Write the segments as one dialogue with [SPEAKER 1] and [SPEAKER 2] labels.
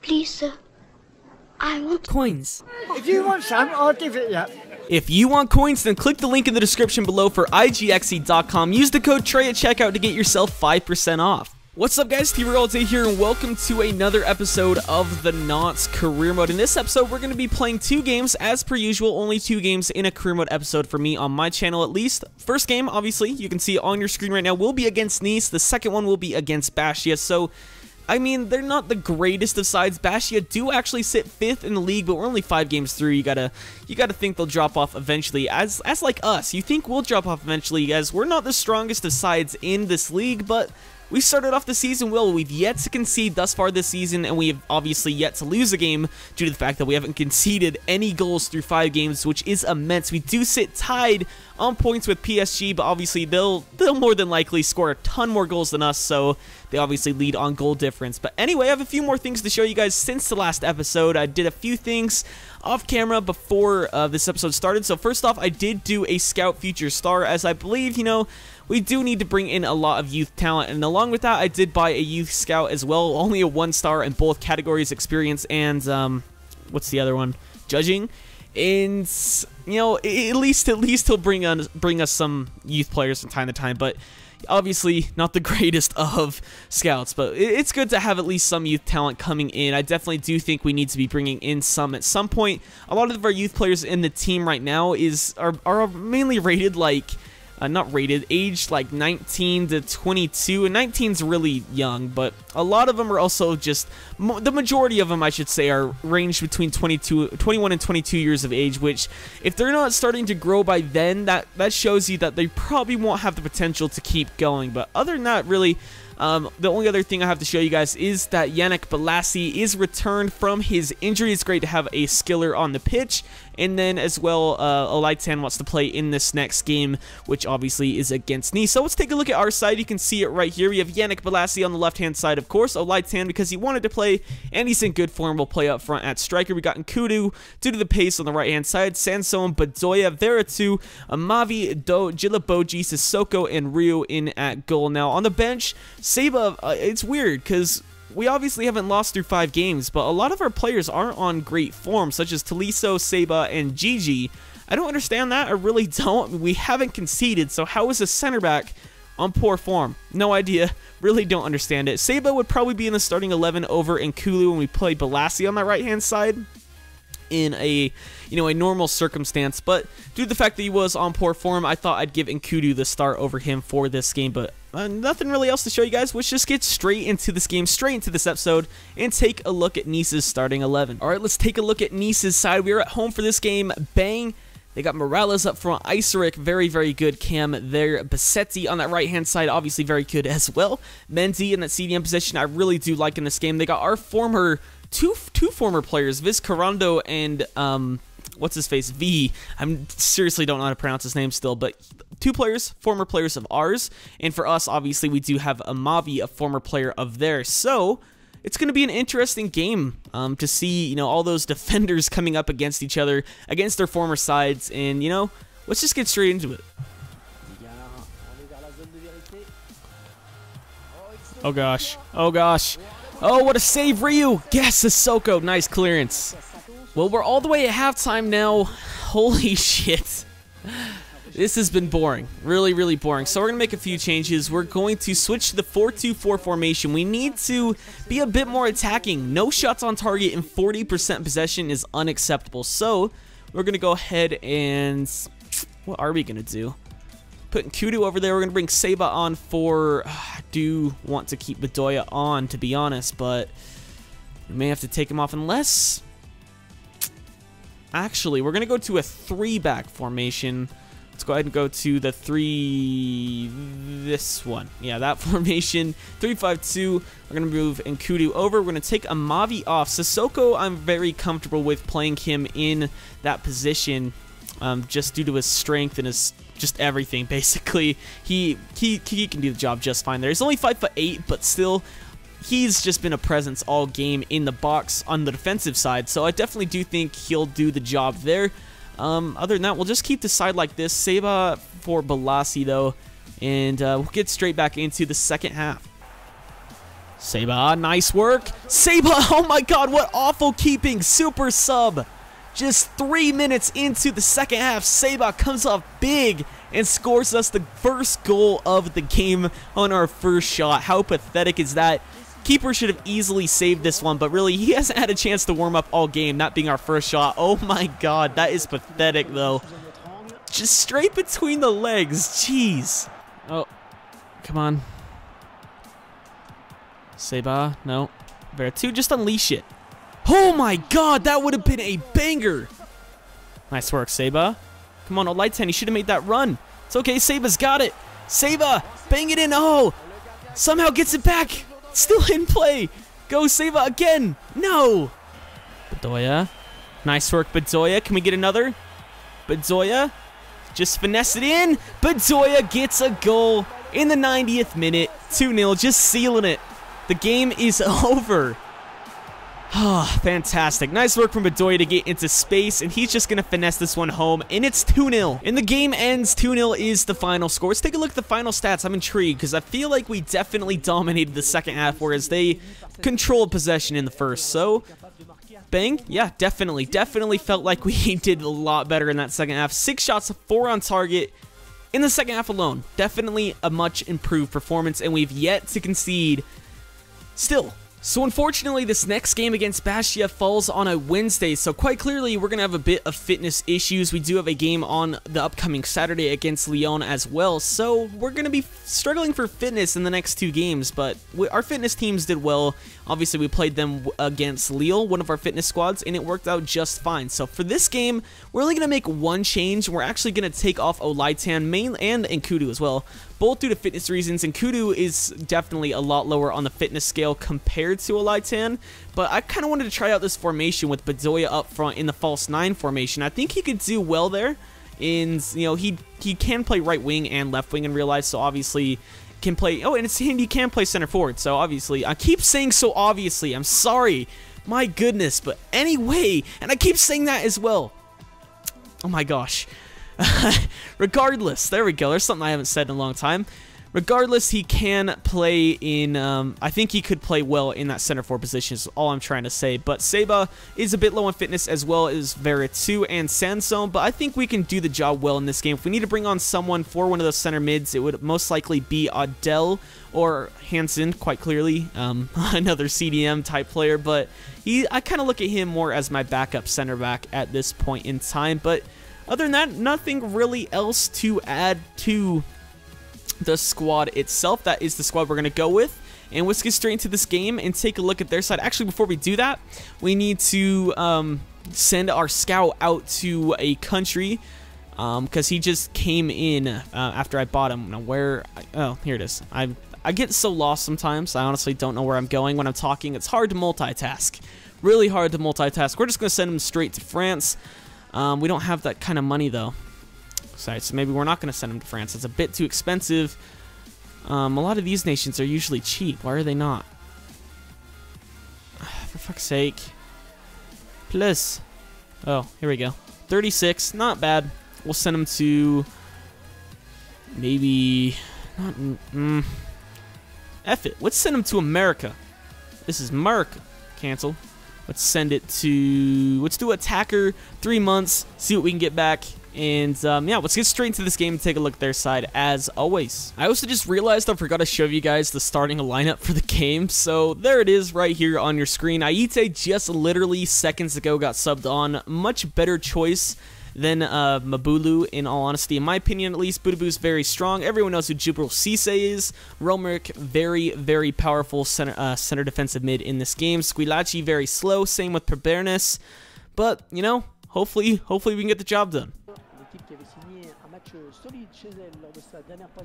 [SPEAKER 1] Please, sir. I want
[SPEAKER 2] coins.
[SPEAKER 3] If you want some, I'll give it you.
[SPEAKER 2] If you want coins, then click the link in the description below for igxe.com. Use the code TRAY at checkout to get yourself 5% off. What's up, guys? TRayALLDay here, and welcome to another episode of the Nantes Career Mode. In this episode, we're going to be playing 2 games, as per usual, only 2 games in a Career Mode episode for me on my channel at least. First game, obviously, you can see on your screen right now, will be against Nice. The second one will be against Bastia, so I mean, they're not the greatest of sides. Bastia do actually sit 5th in the league, but we're only 5 games through. You gotta think they'll drop off eventually. As like us, you think we'll drop off eventually, guys. We're not the strongest of sides in this league, but we started off the season well. We've yet to concede thus far this season, and we have obviously yet to lose a game due to the fact that we haven't conceded any goals through 5 games, which is immense. We do sit tied on points with PSG, but obviously they'll more than likely score a ton more goals than us, so they obviously lead on goal difference. But anyway, I have a few more things to show you guys since the last episode. I did a few things off camera before this episode started. So first off, I did do a Scout Future Star, as I believe, we do need to bring in a lot of youth talent, and along with that, I did buy a youth scout as well, only a 1-star in both categories, experience and what's the other one, judging. And at least he'll bring us some youth players from time to time, but obviously not the greatest of scouts. But it's good to have at least some youth talent coming in. I definitely do think we need to be bringing in some at some point. A lot of our youth players in the team right now are mainly rated like aged like 19 to 22, and 19's really young, but a lot of them are also just, the majority of them, I should say, are ranged between 21 and 22 years of age, which, if they're not starting to grow by then, that shows you that they probably won't have the potential to keep going. But other than that, really, the only other thing I have to show you guys is that Yannick Bolasie is returned from his injury. It's great to have a skiller on the pitch. And then as well, Olaitan wants to play in this next game, which obviously is against Nice. So let's take a look at our side. You can see it right here. We have Yannick Bolasie on the left-hand side, of course. Olaitan, because he wanted to play, and he's in good form, will play up front at striker. We got Nkudu due to the pace on the right-hand side. Sanson, Bedoya, Veratu, Amavi, Do, Jilaboji, Sissoko, and Ryu in at goal. Now, on the bench, Seba, it's weird, because we obviously haven't lost through 5 games, but a lot of our players aren't on great form, such as Taliso, Seba, and Gigi. I don't understand that. I really don't. We haven't conceded, so how is a center back on poor form? No idea. Really don't understand it. Seba would probably be in the starting 11 over Nkulu when we play Bolasie on that right-hand side in a normal circumstance, but due to the fact that he was on poor form, I thought I'd give Nkudu the start over him for this game. But nothing really else to show you guys. Let's just get straight into this game, straight into this episode, and take a look at Nice's starting 11. Alright, let's take a look at Nice's side. We are at home for this game. Bang! They got Morales up front, Isaric, very, very good cam there. Bassetti on that right-hand side, obviously very good as well. Mendy in that CDM position, I really do like in this game. They got our two former players, Vizcarrondo and what's his face, V. I seriously don't know how to pronounce his name still, but 2 players, former players of ours, and for us, obviously, we do have Amavi, a former player of theirs. So it's going to be an interesting game to see, all those defenders coming up against each other, against their former sides, and let's just get straight into it. Oh gosh! Oh gosh! Oh, what a save, Ryu! Yes, Sissoko, nice clearance. Well, we're all the way at halftime now. Holy shit. This has been boring. Really, really boring. So we're going to make a few changes. We're going to switch to the 4-2-4 formation. We need to be a bit more attacking. No shots on target and 40% possession is unacceptable. So we're going to go ahead and... what are we going to do? Put Nkudu over there. We're going to bring Seba on for... I do want to keep Bedoya on, to be honest, but we may have to take him off unless... Actually, we're going to go to a 3-back formation. Let's go ahead and go to the this one. Yeah, that formation, 3-5-2. We're going to move Nkudu over. We're going to take Amavi off. Sissoko, I'm very comfortable with playing him in that position just due to his strength and his just everything, basically. He can do the job just fine there. He's only 5'8", but still... he's just been a presence all game in the box on the defensive side, so I definitely do think he'll do the job there. Other than that, we'll just keep the side like this. Seba for Bolasie, though, and we'll get straight back into the second half. Seba, nice work. Seba, oh my god, what awful keeping. Super sub. Just 3 minutes into the second half, Seba comes off big and scores us the first goal of the game on our first shot. How pathetic is that? Keeper should have easily saved this one, but really, he hasn't had a chance to warm up all game, that being our first shot. Oh my god, that is pathetic, though. Just straight between the legs. Jeez. Oh, come on. Seba, no. Vertu, just unleash it. Oh my god, that would have been a banger. Nice work, Seba. Come on, Light 10, he should have made that run. It's okay, Seba's got it. Seba, bang it in. Oh, somehow gets it back. Still in play. Go, Seba, again. No. Bedoya. Nice work, Bedoya. Can we get another? Bedoya. Just finesse it in. Bedoya gets a goal in the 90th minute. 2-0, just sealing it. The game is over. Oh, fantastic. Nice work from Bedoya to get into space, and he's just going to finesse this one home, and it's 2-0. And the game ends. 2-0 is the final score. Let's take a look at the final stats. I'm intrigued because I feel like we definitely dominated the second half, whereas they controlled possession in the first. So, bang. Yeah, definitely. Definitely felt like we did a lot better in that second half. 6 shots, 4 on target in the second half alone. Definitely a much improved performance, and we've yet to concede still. So unfortunately, this next game against Bastia falls on a Wednesday, so quite clearly we're going to have a bit of fitness issues. We do have a game on the upcoming Saturday against Lyon as well, so we're going to be struggling for fitness in the next 2 games, but our fitness teams did well. Obviously, we played them against Lille, one of our fitness squads, and it worked out just fine. So for this game, we're only going to make one change. We're actually going to take off Olaitan and Nkudu as well, both due to fitness reasons. Nkudu is definitely a lot lower on the fitness scale compared to Olaitan, but I kind of wanted to try out this formation with Bedoya up front in the false 9 formation. I think he could do well there, and you know, he can play right wing and left wing in real life, so obviously can play, oh, and he can play center forward, so obviously, I keep saying so obviously, I'm sorry, my goodness, but anyway, and I keep saying that as well. Oh my gosh. Regardless, there we go, there's something I haven't said in a long time. Regardless, he can play in, I think he could play well in that center forward position is all I'm trying to say. But Seba is a bit low on fitness as well as Vertu and Sanson, but I think we can do the job well in this game. If we need to bring on someone for one of those center mids, it would most likely be Adel or Hansen, quite clearly, another CDM type player, but I kind of look at him more as my backup center back at this point in time. But other than that, nothing really else to add to the squad itself. That is the squad we're going to go with, and let's get straight into this game and take a look at their side. Actually, before we do that, we need to send our scout out to a country because he just came in after I bought him. Now oh, here it is. I get so lost sometimes. I honestly don't know where I'm going when I'm talking. It's hard to multitask, really hard to multitask. We're just going to send him straight to France. We don't have that kind of money though. So maybe we're not going to send him to France. It's a bit too expensive. A lot of these nations are usually cheap. Why are they not? For fuck's sake. Plus. Oh, here we go. 36. Not bad. We'll send him to maybe not F it. Let's send him to America. This is America. Cancel. Let's send it to, let's do attacker, 3 months, see what we can get back. And yeah, let's get straight into this game and take a look at their side as always. I also just realized I forgot to show you guys the starting lineup for the game. So there it is right here on your screen. Aite just literally seconds ago got subbed on. Much better choice than Mabulu, in all honesty. In my opinion, at least, Budabu's very strong. Everyone knows who Jibril Cisse is. Romeric, very, very powerful center defensive mid in this game. Squillaci, very slow. Same with Perbernes. But, you know, hopefully we can get the job done.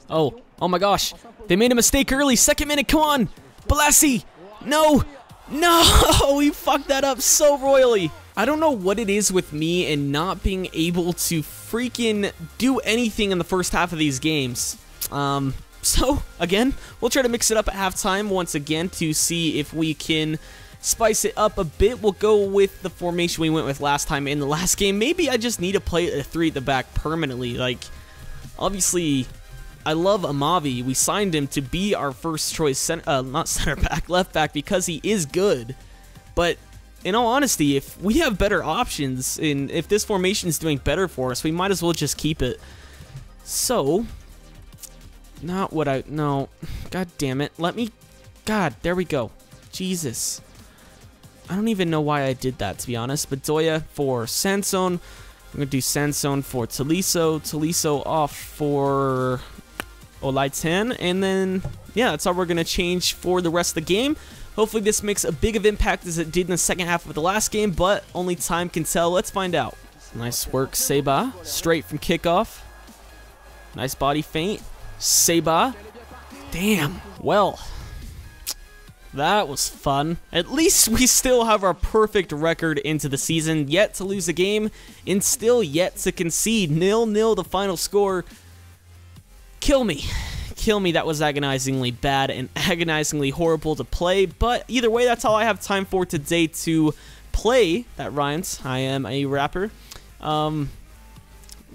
[SPEAKER 2] Oh my gosh. They made a mistake early. 2nd minute, come on. Balassi. No. He fucked that up so royally. I don't know what it is with me and not being able to freaking do anything in the first half of these games. So, again, we'll try to mix it up at halftime once again to see if we can spice it up a bit. We'll go with the formation we went with last time in the last game. Maybe I just need to play a 3 at the back permanently. Like, obviously, I love Amavi. We signed him to be our first choice, not center back, left back, because he is good. But in all honesty, if we have better options, and if this formation is doing better for us, we might as well just keep it. So, not what I, no, god damn it, let me, god, there we go, Jesus. I don't even know why I did that, to be honest. Bedoya for Sanson. I'm going to do Sanson for Tolisso. Tolisso off for Olaitan. And then, yeah, that's how we're going to change for the rest of the game. Hopefully this makes a big of impact as it did in the second half of the last game, but only time can tell. Let's find out. Nice work, Seba. Straight from kickoff. Nice body feint. Seba. Damn. Well, that was fun. At least we still have our perfect record into the season. Yet to lose a game and still yet to concede. 0-0 the final score. Kill me. Kill me. That was agonizingly bad and agonizingly horrible to play. But either way, that's all I have time for today to play. That rhymes. I am a rapper. Well,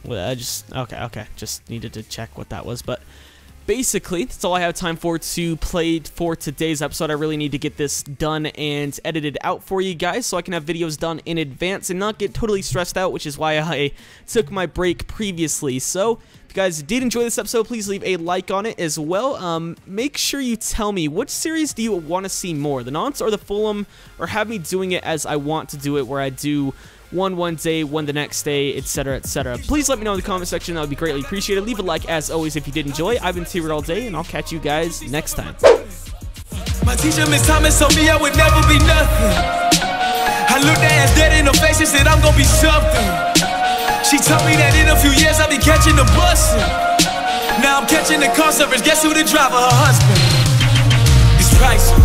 [SPEAKER 2] okay. Just needed to check what that was. But basically, that's all I have time for to play for today's episode. I really need to get this done and edited out for you guys so I can have videos done in advance and not get totally stressed out, which is why I took my break previously. So, if you guys did enjoy this episode, please leave a like on it as well. Make sure you tell me, which series do you want to see more, the Nantes or the Fulham, or have me doing it as I want to do it, where I do one day, one the next day, etc, etc. Please let me know in the comment section. That would be greatly appreciated. Leave a like as always if you did enjoy. I've been TRayALLDay, and I'll catch you guys next time.
[SPEAKER 4] My teacher, Miss Thomas, told me I would never be nothing. I looked at her dead in the face and said I'm gonna be something. She told me that in a few years I'll be catching the bus. Now I'm catching the car service. Guess who the driver? Her husband. It's priceless.